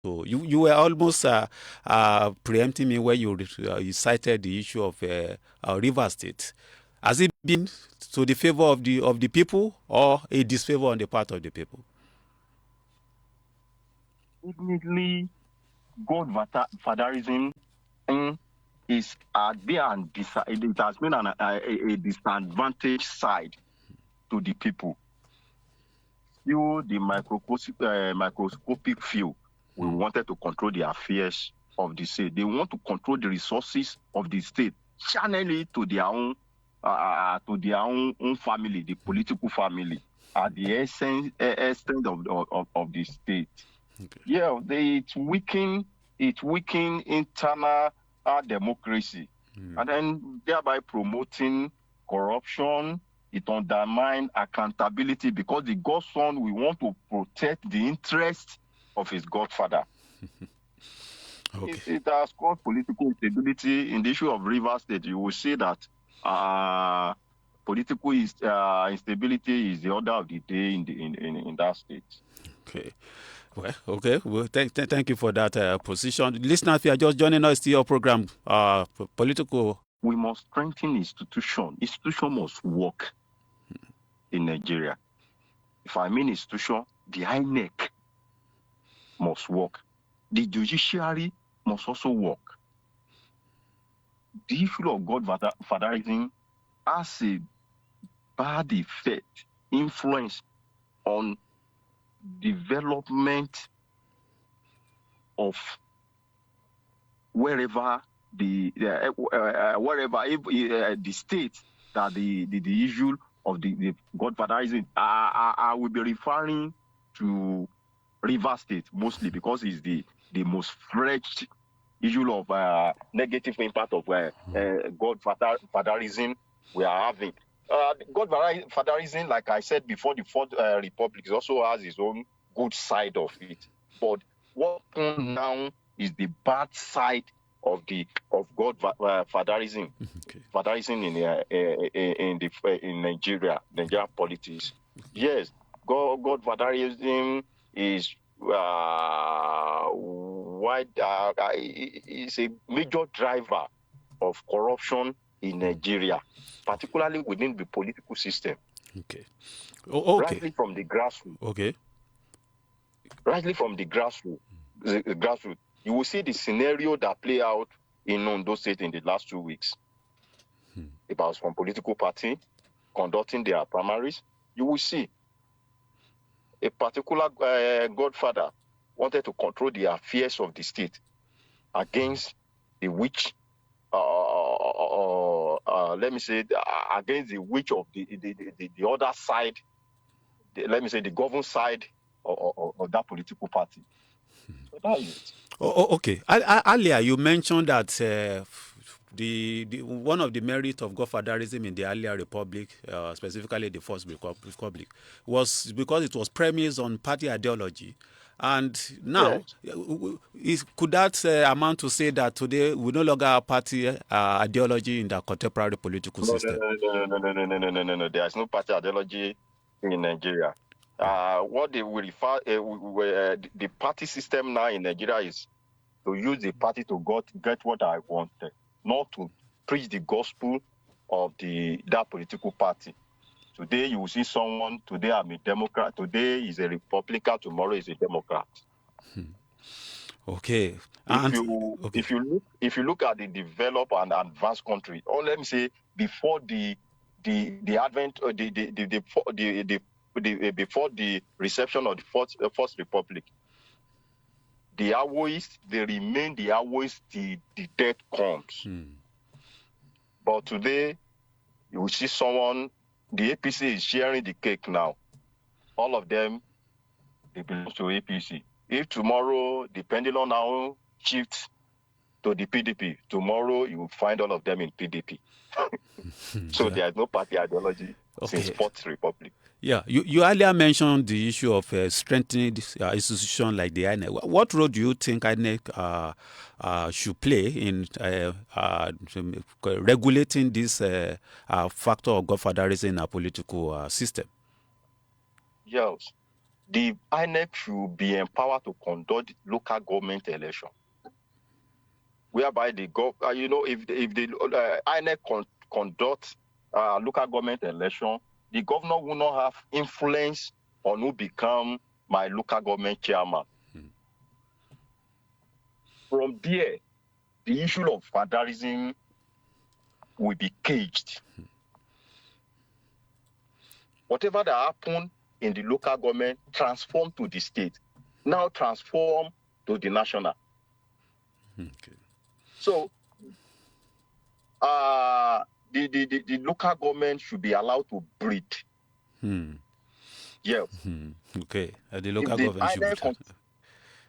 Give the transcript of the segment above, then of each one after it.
So you were almost preempting me when you cited the issue of River State. Has it been to the favor of the people or a disfavor on the part of the people? Definitely, Godfatherism is it has been a disadvantage side to the people. You, the microscopic few, we wanted to control the affairs of the state. They want to control the resources of the state, channel it to their own family, the political family, at the extent of the state. Okay. Yeah, it weaken internal democracy, and then thereby promoting corruption. It undermines accountability because the godson will want to protect the interest of his godfather. Okay. It has caused political instability. In the issue of Rivers State, you will see that political instability is the order of the day in that state. Okay. Well, okay. Well, thank you for that position. Listeners, if you are just joining us to your program, political. We must strengthen institution. Institution must work in Nigeria. If I mean institution, the INEC must work. The judiciary must also work. The issue of godfatherism has a bad effect, influence on development of wherever the state that the issue of the godfatherism. I will be referring to River State mostly because it's the most fresh issue of negative impact of godfatherism we are having. Godfatherism, like I said before, the Fourth Republic also has its own good side of it. But what now is the bad side of godfatherism? Okay. Fatherism in Nigeria politics. Yes, godfatherism is is a major driver of corruption in Nigeria, particularly within the political system. Okay. Okay. Rightly from the grassroots. Okay. Rightly from the grassroots. You will see the scenario that play out in Ondo State in the last 2 weeks. About some political party conducting their primaries. You will see a particular godfather wanted to control the affairs of the state against the witch, let me say, against the witch of the other side, let me say, the governed side of that political party. So that is it. Okay. Earlier, you mentioned that the one of the merits of godfatherism in the earlier republic, specifically the First Republic, was because it was premised on party ideology. And now, yes, could that amount to say that today we no longer have party ideology in the contemporary political system? No. There is no party ideology in Nigeria. What they will refer the party system now in Nigeria is to use the party to get what I wanted, not to preach the gospel of that political party. Today you will see someone. Today I'm a Democrat. Today is a Republican. Tomorrow is a Democrat. Okay. If you look at the developed and advanced country, or let me say before the advent before the reception of the First Republic, the Awoists, they remain the Awoists till the death comes. But today you will see someone. The APC is sharing the cake now. All of them, they belong to APC. If tomorrow, depending on how shifts to the PDP, tomorrow you will find all of them in PDP. So there is no party ideology since Fourth Republic. Yeah, you earlier mentioned the issue of strengthening this institution like the INEC. What role do you think INEC should play in regulating this factor of godfatherism in our political system? Yes. the INEC should be empowered to conduct local government election, whereby the if the INEC conduct local government election, the governor will not have influence on who become my local government chairman. From there, the issue of fatherism will be caged. Whatever that happened in the local government transform to the state, now transform to the national. Okay. So the local government should be allowed to breed. Yes. Okay. The local government should be.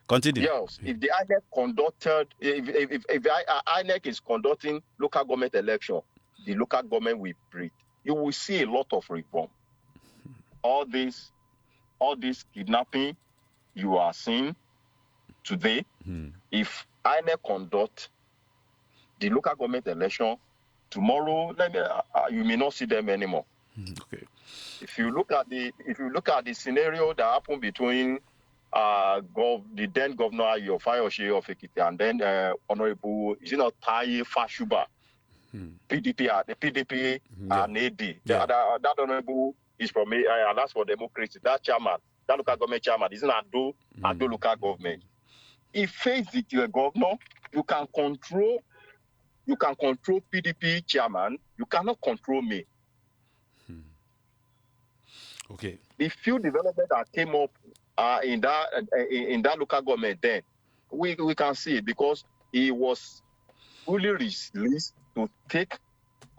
Continue. Yes. If the INEC conducted, if INEC is conducting local government election, the local government will breed. You will see a lot of reform. All this kidnapping you are seeing today, if INEC conduct the local government election, tomorrow you may not see them anymore. Okay. If you look at the scenario that happened between the then governor Ayo Fayose of Ekiti and then Honorable Taye Fashuba, PDP and AD. That honorable is from Alliance for Democracy. That chairman, that local government chairman, is in Ado local government. If faced with your governor, you can control PDP chairman. You cannot control me. Okay. The few development that came up in that local government, then we can see it because he was fully released to take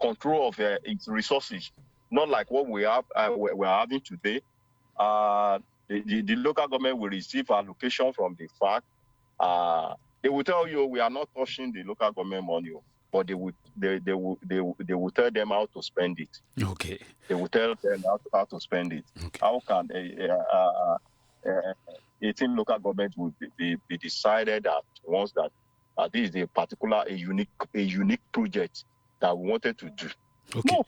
control of its resources, not like what we have we're having today. The local government will receive allocation from the FAC. They will tell you we are not touching the local government money, but they will tell them how to spend it. Okay. They will tell them how to spend it. Okay. How can 18 local governments will be decided at once that this is a unique project that we wanted to do. Okay.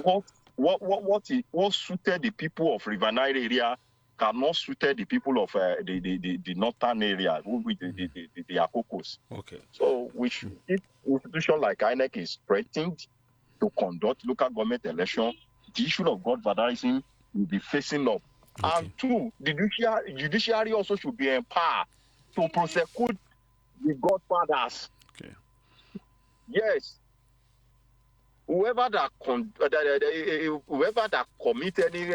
No. What suited the people of River Nile area cannot suited the people of the northern area, with the Akokos. Okay. So which institution like INEC is threatened to conduct local government election, the issue of godfatherism will be facing up. Okay. And two, the judiciary also should be empowered to prosecute the godfathers. Okay. Yes. Whoever that commit any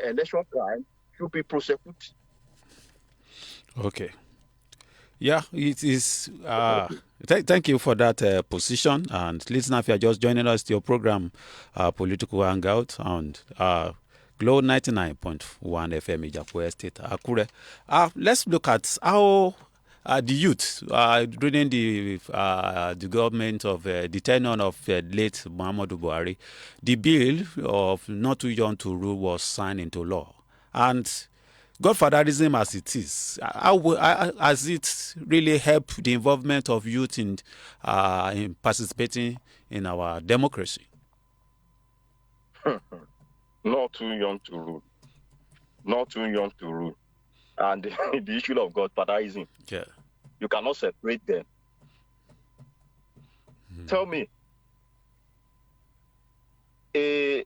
election crime should be prosecuted. Okay. Yeah, it is. Thank you for that position. And listener, if you are just joining us to your program, Political Hangout, on Glow 99.1 FM, Ijapu Estate, Akure. Let's look at how the youth during the government of the tenure of late Muhammadu Buhari, the bill of not too young to rule was signed into law. And godfatherism as it is, has it really helped the involvement of youth in participating in our democracy? Not too young to rule. Not too young to rule. And the issue of godfatherism, you cannot separate them. Tell me, a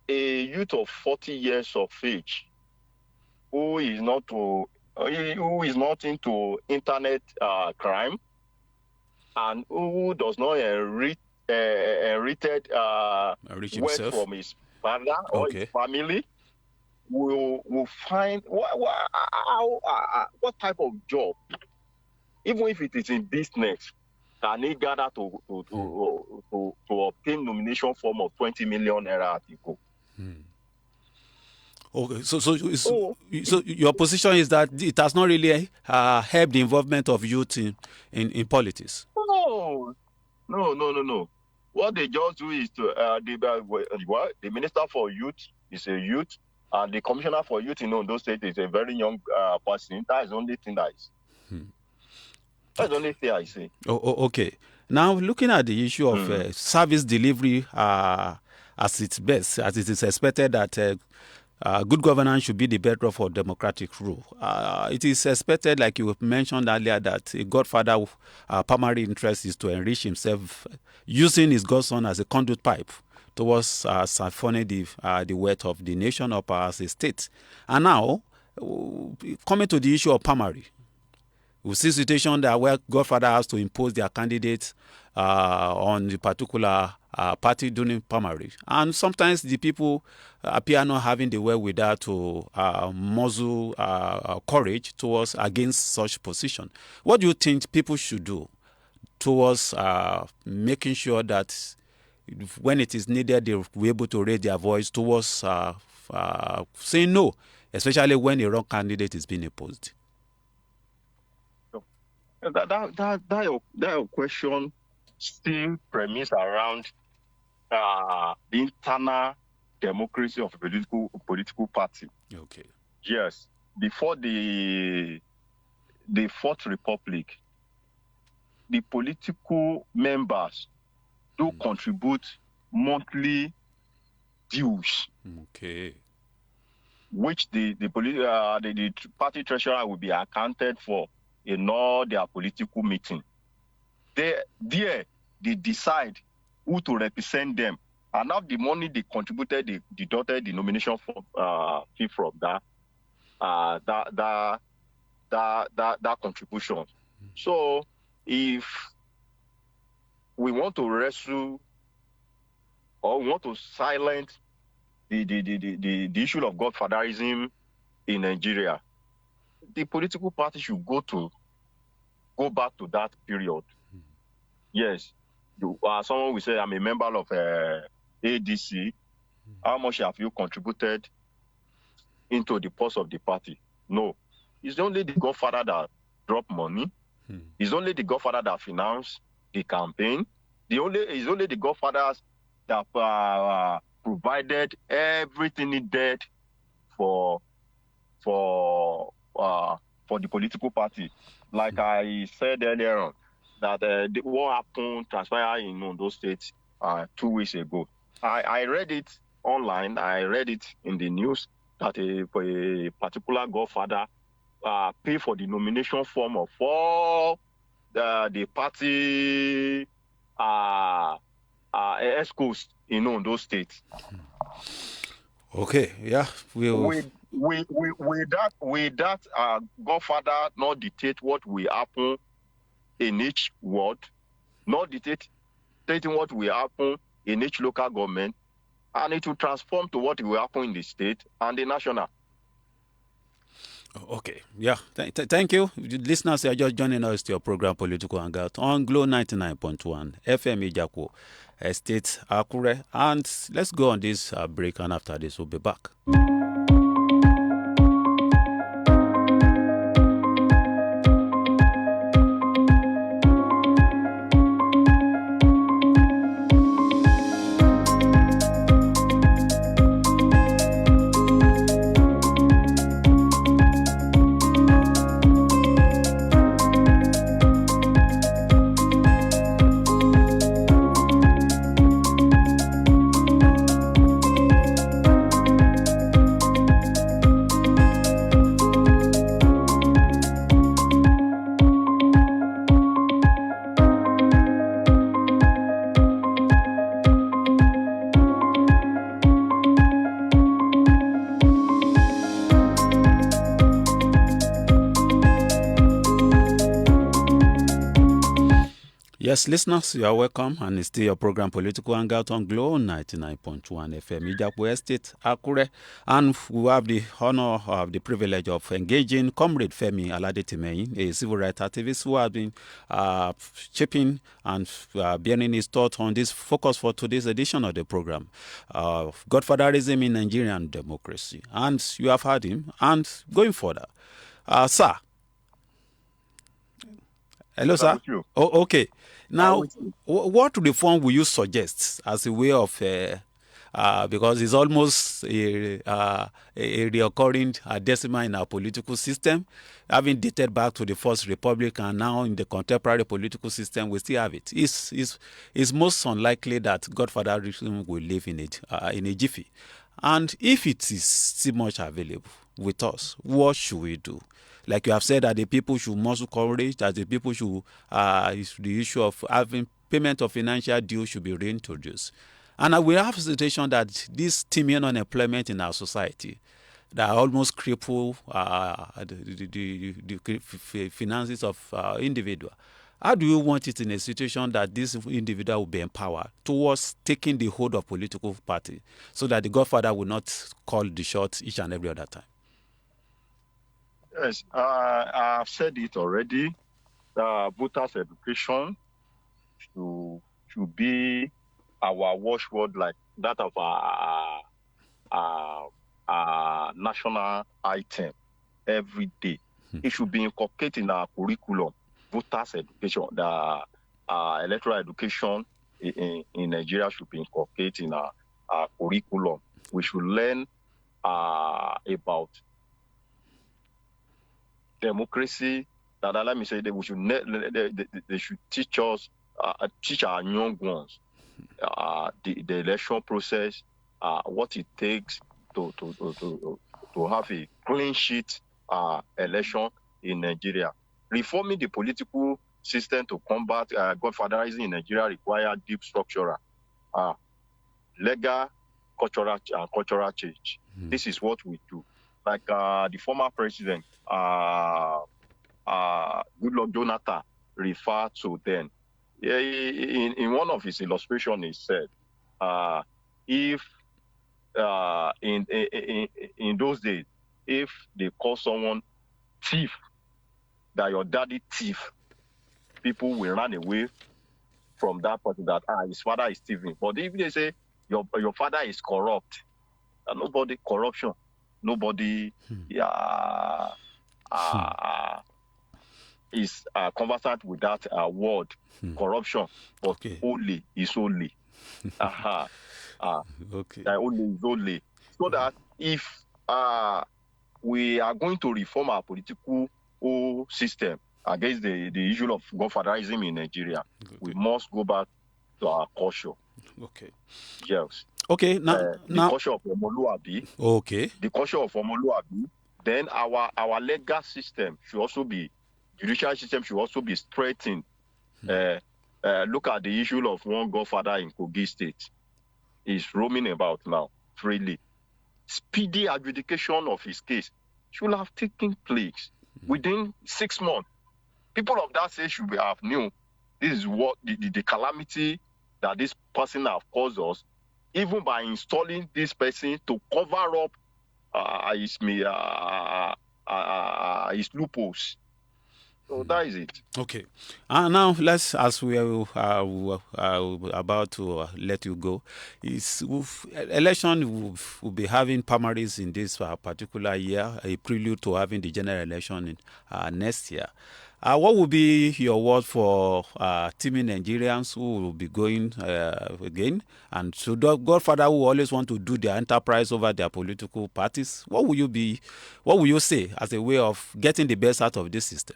youth of 40 years of age who is not into internet crime and who does not inherit wealth from his father or his family will find what type of job, even if it is in business, can he gather to obtain nomination form of 20 million naira at Iko? Okay, so your position is that it has not really helped the involvement of youth in politics. No. What they just do is the minister for youth is a youth, and the commissioner for youth in Ondo State is a very young person. That is the only thing that is. That's the only thing I say. Okay. Now, looking at the issue of service delivery as its best, as it is expected that good governance should be the bedrock for democratic rule. It is expected, like you mentioned earlier, that a godfather primary interest is to enrich himself using his godson as a conduit pipe towards siphoning the wealth of the nation up as a state. And now, coming to the issue of primary, we see situation that where godfather has to impose their candidates on the particular party during primary, and sometimes the people appear not having the wherewithal to muzzle courage towards against such position. What do you think people should do towards making sure that when it is needed, they'll be able to raise their voice towards saying no, especially when a wrong candidate is being opposed? That question still premise around the internal democracy of a political party. Okay. Yes, before the Fourth Republic, the political members do contribute monthly dues. Okay. Which the party treasurer will be accounted for in all their political meeting. They decide who to represent them, and now the money they contributed, they deducted the nomination fee from that contribution. So if we want to wrestle or we want to silence the issue of godfatherism in Nigeria, the political party should go back to that period. Yes, someone will say, I'm a member of ADC. How much have you contributed into the purse of the party? No, it's only the godfather that drop money. It's only the godfather that finance the campaign. It's only the godfathers that provided everything needed for the political party. Like I said earlier on, that what happened transpired in Ondo State 2 weeks ago. I read it online. I read it in the news that a particular godfather paid for the nomination form of all the party escorts in Ondo State. Okay, yeah, with that godfather not dictate what will happen in each ward, not dictating what will happen in each local government, and it will transform to what will happen in the state and the national. Okay, yeah. Thank you. Listeners, you are just joining us to your program Political Hangout on Glow 99.1 FM Ijapo Estate Akure. And let's go on this break, and after this, we'll be back. Yes, listeners, you are welcome, and it's still your program Political Hangout on Glow 99.1 FM Ijapo Estate Akure, and we have the honor of the privilege of engaging Comrade Femi Aladetimehin, a civil rights activist who has been shaping and bearing his thoughts on this focus for today's edition of the program, Godfatherism in Nigerian Democracy. And you have heard him, and going further, sir. Hello, sir. Oh, okay. Now, what reform will you suggest as a way of, because it's almost a recurring decimal in our political system, having dated back to the First Republic, and now in the contemporary political system, we still have it. It's most unlikely that godfatherism will live in a jiffy. And if it is still much available with us, what should we do? Like you have said that the people should muscle coverage, that the people should, the issue of having payment of financial due should be reintroduced. And we have a situation that this teeming unemployment in our society that almost cripple the finances of individual. How do you want it in a situation that this individual will be empowered towards taking the hold of political party so that the godfather will not call the shots each and every other time? Yes, I've said it already. Voters' education should be our watchword, like that of our national item every day. It should be inculcated in our curriculum. Voters' education, the electoral education in Nigeria should be inculcated in our curriculum. We should learn about democracy. Let me say that we should they should teach us, teach our young ones the election process, what it takes to have a clean sheet election in Nigeria. Reforming the political system to combat godfatherism in Nigeria requires deep structural, legal, cultural change. This is what we do. Like the former president, Goodluck Jonathan, referred to then. In one of his illustrations, he said, if in those days, if they call someone thief, that your daddy thief, people will run away from that person, that his father is thieving. But if they say your father is corrupt, nobody corruption, nobody is conversant with that word corruption, but only is only. Okay. Only is only. So that if we are going to reform our political system against the issue of godfatherism in Nigeria, we must go back to our culture. Okay. Yes. Okay. The culture of Omoluabi. Okay. The culture of Omoluabi. Then our legal system should also be, judicial system should also be strengthened. Look at the issue of one godfather in Kogi State. He's roaming about now freely. Speedy adjudication of his case should have taken place within 6 months. People of that state should have known this is what the calamity that this person have caused us, even by installing this person to cover up his loopholes. So that is it. Okay. Now let's, as we are about to let you go, election will be having primaries in this particular year, a prelude to having the general election in next year. What will be your word for teaming Nigerians who will be going again? And so Godfather who always want to do their enterprise over their political parties, what will you say as a way of getting the best out of this system?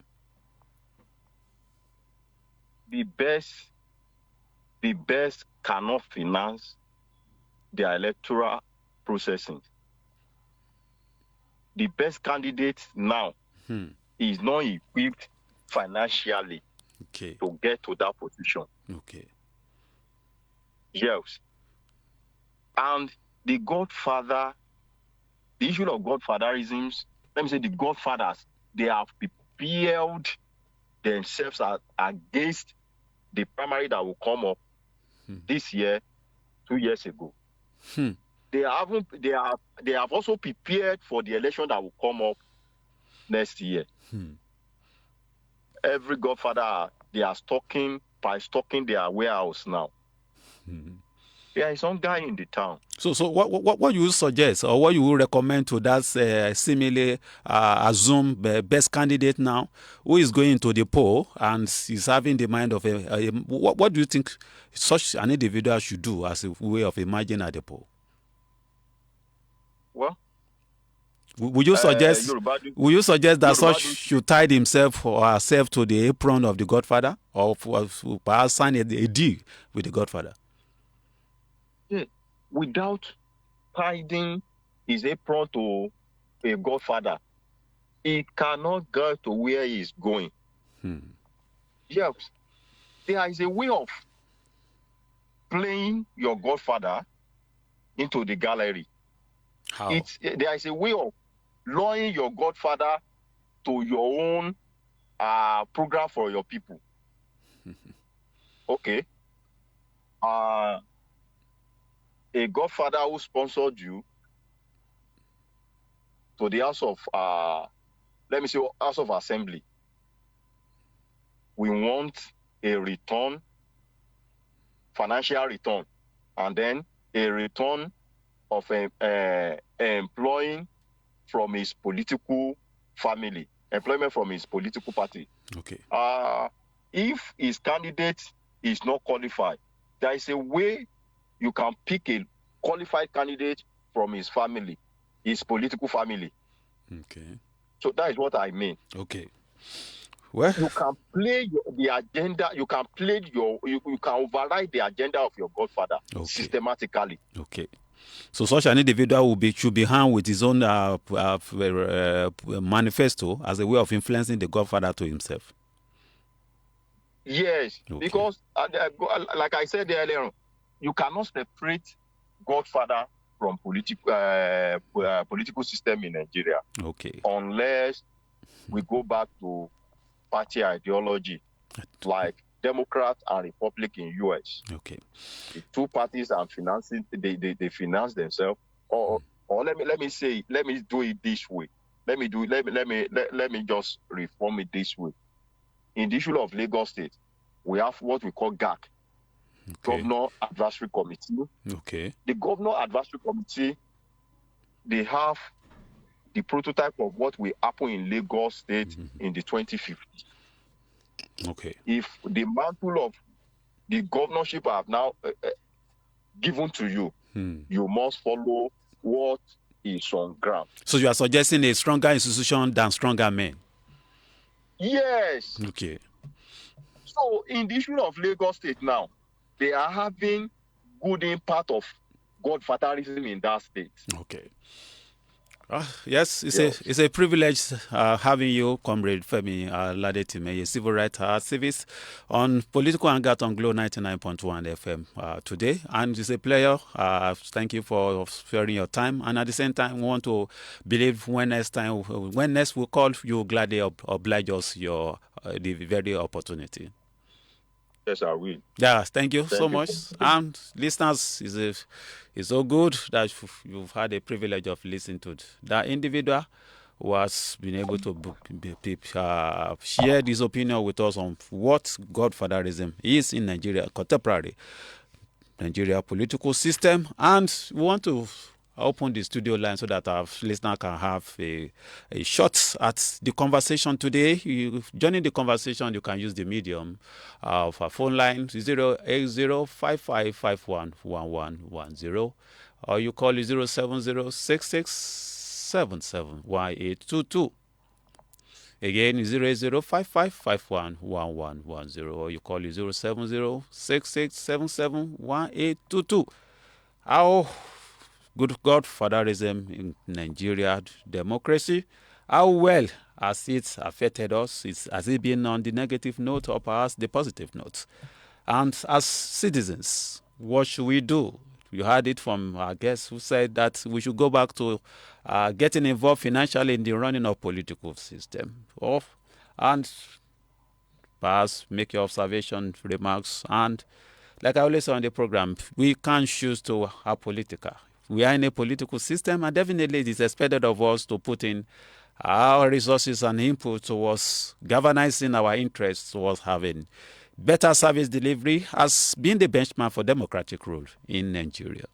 The best cannot finance their electoral processing. The best candidate now is not equipped financially to get to that position. Okay. Yes. And the issue of godfatherisms, let me say the godfathers, they have prepared themselves against the primary that will come up this year, 2 years ago. They have also prepared for the election that will come up next year. Every godfather, they are stocking their warehouse now. There is some guy in the town. So what you suggest, or what you will recommend to that seemingly assumed best candidate now, who is going to the poll and is having the mind of what do you think such an individual should do as a way of emerging at the poll? Well, would you suggest that such should tie himself or herself to the apron of the Godfather, or perhaps sign a deal with the Godfather? Yeah, without tying his apron to a godfather, he cannot get to where he's going. Yes, there is a way of playing your godfather into the gallery. How? There is a way of luring your godfather to your own program for your people. Okay. A godfather who sponsored you to the House of, House of Assembly. We want a return, financial return, and then a return of employing from his political family, employment from his political party. Okay. If his candidate is not qualified, there is a way you can pick a qualified candidate from his family, his political family. Okay. So that is what I mean. Okay. Well, you can play the agenda. You can play you can override the agenda of your godfather systematically. Okay. So such an individual should be armed with his own manifesto as a way of influencing the godfather to himself. Yes, because like I said earlier, you cannot separate godfather from political system in Nigeria. Okay. Unless we go back to party ideology, like Democrat and Republic in US. Okay. The two parties are financing. They finance themselves. Or let me do it this way. Let me just reform it this way. In the issue of Lagos State, we have what we call GAC, Governor Advisory Committee. Okay. The Governor Advisory Committee, they have the prototype of what will happen in Lagos State in the 2050s. Okay. If the mantle of the governorship have now given to you, you must follow what is on ground. So you are suggesting a stronger institution than stronger men? Yes. Okay. So in the issue of Lagos State now, they are having good impact of godfatherism in that state. Okay. Yes, it's a privilege having you, Comrade Femi Ladetime, a civil rights activist, on Political Hangout on Glow 99.1 FM today. And it's a pleasure. Thank you for sparing your time. And at the same time, we want to believe when next we call, you gladly oblige us the very opportunity. Yes, I will. Yes, thank you so much. And listeners, it's so good that you've had a privilege of listening to that individual who has been able to share this opinion with us on what godfatherism is in Nigeria, contemporary Nigeria political system. And we want to open the studio line so that our listener can have a shot at the conversation today. Joining the conversation, you can use the medium of our phone line 08055511110, or you call 07066771822. Again, 08055511110, or you call 07066771822. How good godfatherism in Nigeria democracy, how well has it affected us? Has it been on the negative note or perhaps the positive note? And as citizens, what should we do? You heard it from our guest who said that we should go back to getting involved financially in the running of political system. And perhaps make your observation, remarks. And like I always say on the program, we can't choose to have political. We are in a political system, and definitely it is expected of us to put in our resources and input towards galvanizing our interests towards having better service delivery as being the benchmark for democratic rule in Nigeria.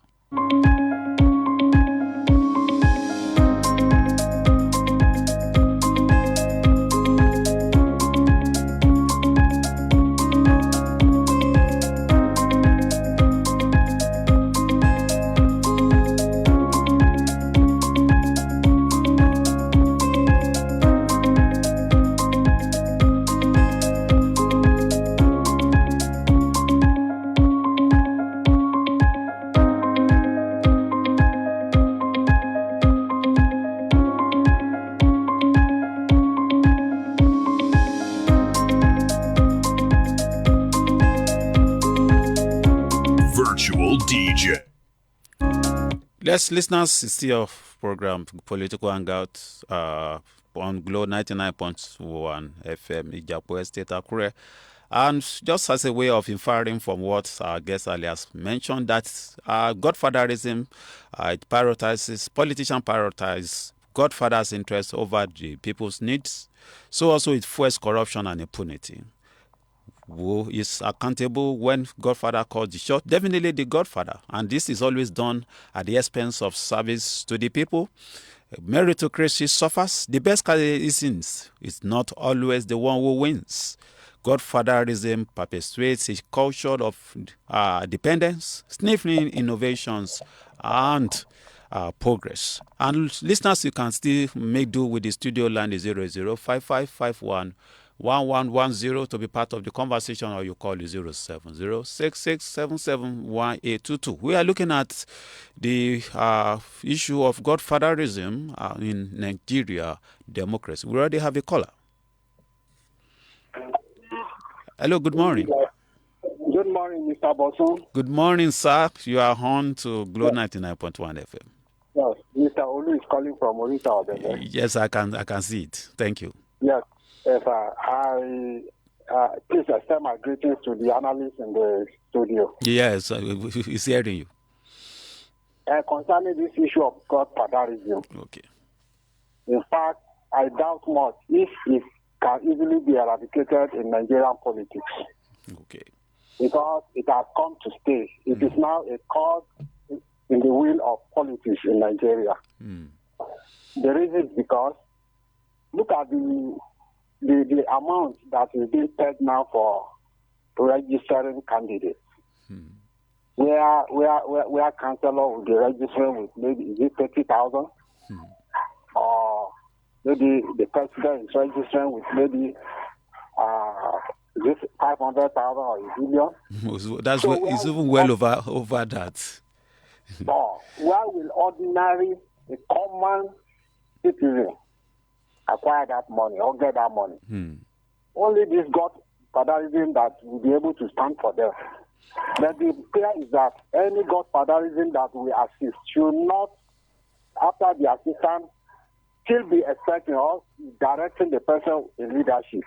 DJ. Yes, listeners, it's still of program Political Hangout on Glow 99.1 FM, Ijapo Estate, Akure. And just as a way of inferring from what our guest earlier has mentioned, that godfatherism, it prioritizes, politicians prioritize godfather's interests over the people's needs. So also it fuels corruption and impunity. Who is accountable when Godfather calls the shot? Definitely the Godfather. And this is always done at the expense of service to the people. Meritocracy suffers. The best citizens is not always the one who wins. Godfatherism perpetuates a culture of dependence, sniffing innovations, and progress. And listeners, you can still make do with the studio line 005551 1110 to be part of the conversation, or you call 07066771822. We are looking at the issue of godfatherism in Nigeria democracy. We already have a caller. Hello, good morning. Good morning, Mr. Bosun. Good morning, sir. You are on to Glow 99.1 FM. Yes, Mr. Olu is calling from Orita. Yes, I can see it. Thank you. Yes, please extend my greetings to the analysts in the studio. Yes, he's hearing you. Concerning this issue of godfatherism, Okay. in fact, I doubt much if it can easily be eradicated in Nigerian politics. Okay. Because it has come to stay. It is now a cause in the wheel of politics in Nigeria. The reason is because look at the amount that is being paid now for registering candidates. Where councillor will be registering with maybe is it 30,000, or maybe the president is registering with maybe is it 500,000 or a billion? That's So it's even well over that. Why will ordinary, a common citizen acquire that money or get that money? Only this godfatherism that will be able to stand for them. But the prayer is that any godfatherism that we assist should not, after the assistance, still be expecting us directing the person in leadership.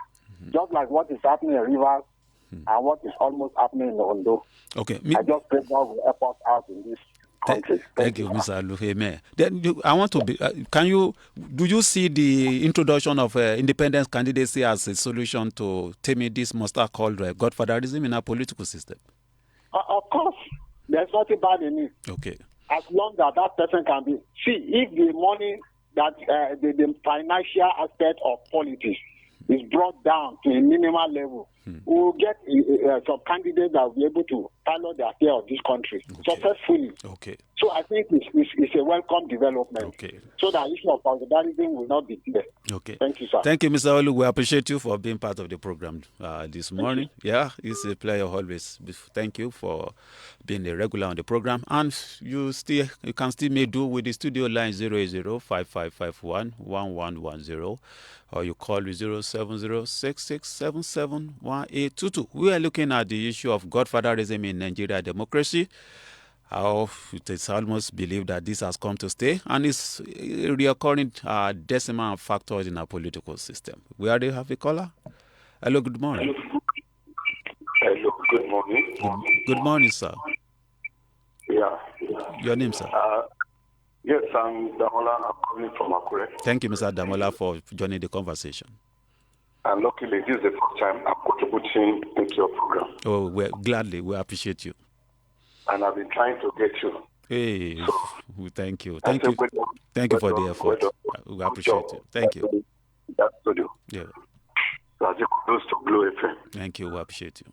Just like what is happening in Rivers and what is almost happening in Ondo. Okay. I just pray God will help us out in this country. Thank you, Mr. Aluheme. Then I want to be. Do you see the introduction of independent candidacy as a solution to taming this monster called godfatherism in our political system? Of course, there's nothing bad in it. Okay. As long as that person can be. See, if the money that the financial aspect of politics is brought down to a minimal level, we will get some candidates that will be able to pilot the affair of this country successfully. Okay. So I think it's a welcome development. Okay. So the issue of godfatherism will not be there. Okay. Thank you, sir. Thank you, Mr. Olu. We appreciate you for being part of the program this morning. Yeah, it's a pleasure always. Thank you for being a regular on the program. And you can still make do with the studio line 08055511110, or you call 07066771822. We are looking at the issue of godfatherism in Nigeria democracy. How it is almost believed that this has come to stay, and it's a recurring decimal factor in our political system. We already have a caller. Hello, good morning. Hello, good morning. Good morning, sir. Yeah. Your name, sir? Yes, I'm Damola. I'm calling from Akure. Thank you, Mr. Damola, for joining the conversation. And luckily, this is the first time I'm contributing into your program. Oh, gladly. We appreciate you. And I've been trying to get you. Hey, thank you. Thank you For the effort. We appreciate it. Thank you. That's studio. Yeah. So as you close to Blue FM. Thank you. We appreciate you.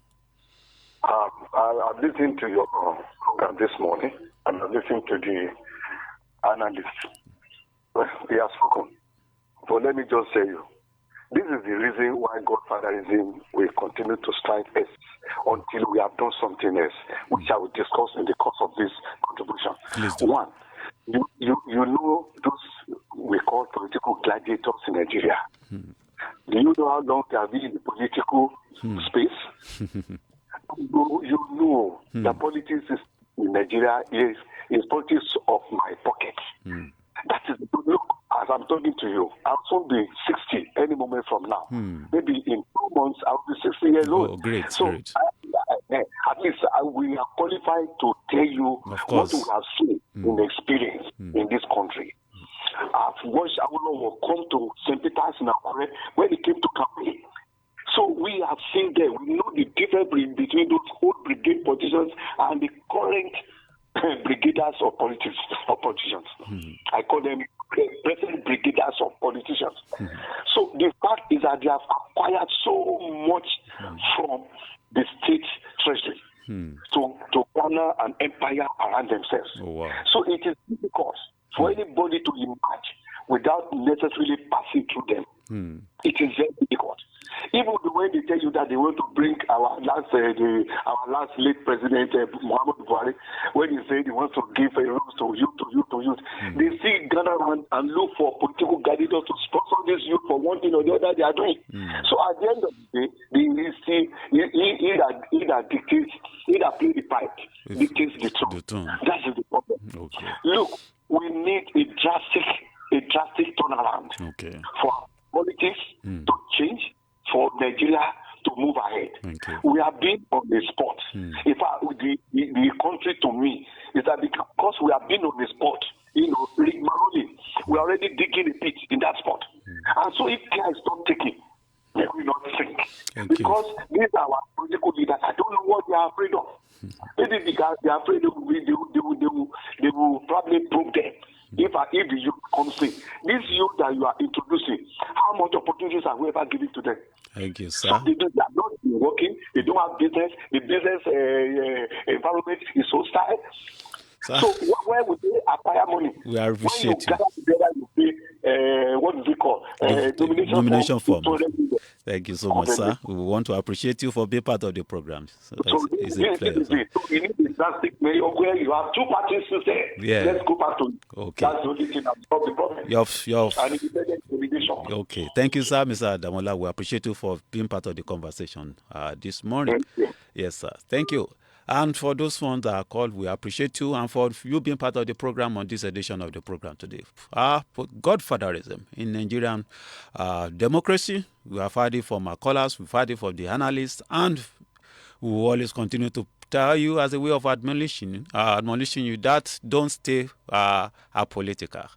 I've listened to your program this morning, and I've listened to the analyst. He has spoken. But let me just say you, this is the reason why godfatherism will continue to strike us until we have done something else, which I will discuss in the course of this contribution. Please do. One, you know those we call political gladiators in Nigeria. Do you know how long they have been in the political space? You know that politics is in in Nigeria is politics of my pocket. That is, look, as I'm talking to you, I'll soon be 60 any moment from now. Maybe in 2 months, I'll be 60 years old. Oh, great, so great. At least we are qualified to tell you what we have seen in experience in this country. I've watched Awolowo come to St. Peter's in Akure when he came to campaign. So we have seen there, we know the difference between those old brigade politicians and the current brigaders of politicians. I call them present brigaders of politicians. So the fact is that they have acquired so much from the state treasury to garner an empire around themselves. Oh, wow. So it is difficult for anybody to emerge without necessarily passing through them. It is very difficult. Even when they tell you that they want to bring our last late president Muhammad Buhari, when he said he wants to give a rules to youth, they still gather around and look for political guidance to sponsor this youth for one thing or the other they are doing. So at the end of the day, they see either dictates, either play the pipe, dictates the tune. That is the problem. Okay. Look, we need a drastic turnaround for politics to change, for Nigeria to move ahead. We have been on the spot. In fact, the country to me is that because we have been on the spot, rigmaroling, we are already digging a pit in that spot. And so if care is not taken, they will not think. Because these are our political leaders. I don't know what they are afraid of. Maybe because they are afraid they will probably probe them. If the youth comes in, this youth that you are introducing, how much opportunities have we ever given to them? Thank you, sir. So they are not working, they don't have business, the business environment is so hostile. So where would they acquire money? We appreciate when you gather together, you say, what is it called? Nomination form. Thank you so much, sir. We want to appreciate you for being part of the program. So it's a pleasure. So you need a drastic mayor where you have two parties to say, let's go back to it. Okay. That's the only thing that solves the problem. And independent nomination. Okay. Thank you, sir, Mr. Damola. We appreciate you for being part of the conversation this morning. Yes, sir. Thank you. And for those ones that are called, we appreciate you, and for you being part of the program on this edition of the program today. Godfatherism in Nigerian democracy, we have heard it from our callers, we've heard it from the analysts, and we will always continue to tell you as a way of admonishing you that don't stay apolitical.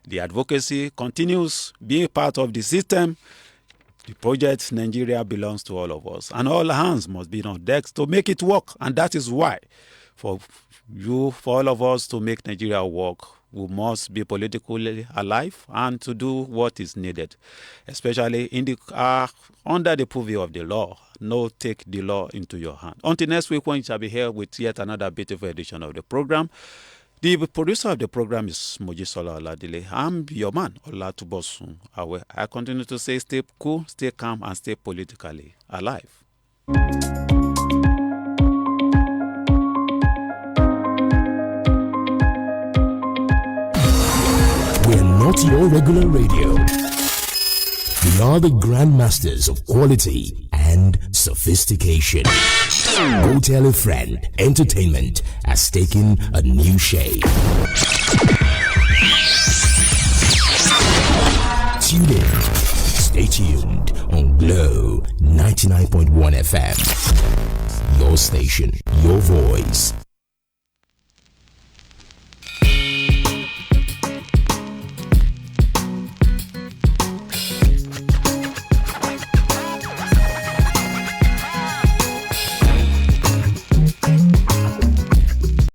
The advocacy continues being part of the system. The project Nigeria belongs to all of us, and all hands must be on deck to make it work. And that is why, for all of us to make Nigeria work, we must be politically alive and to do what is needed, especially in the under the purview of the law. No, take the law into your hand. Until next week, when you shall be here with yet another beautiful edition of the program. The producer of the program is Mojisola Oladile. I'm your man, Olatubosun Awe. I continue to say stay cool, stay calm, and stay politically alive. We're not your regular radio. We are the grandmasters of quality and sophistication. Go tell a friend. Entertainment has taken a new shape. Tune in. Stay tuned on Glow 99.1 FM. Your station, your voice.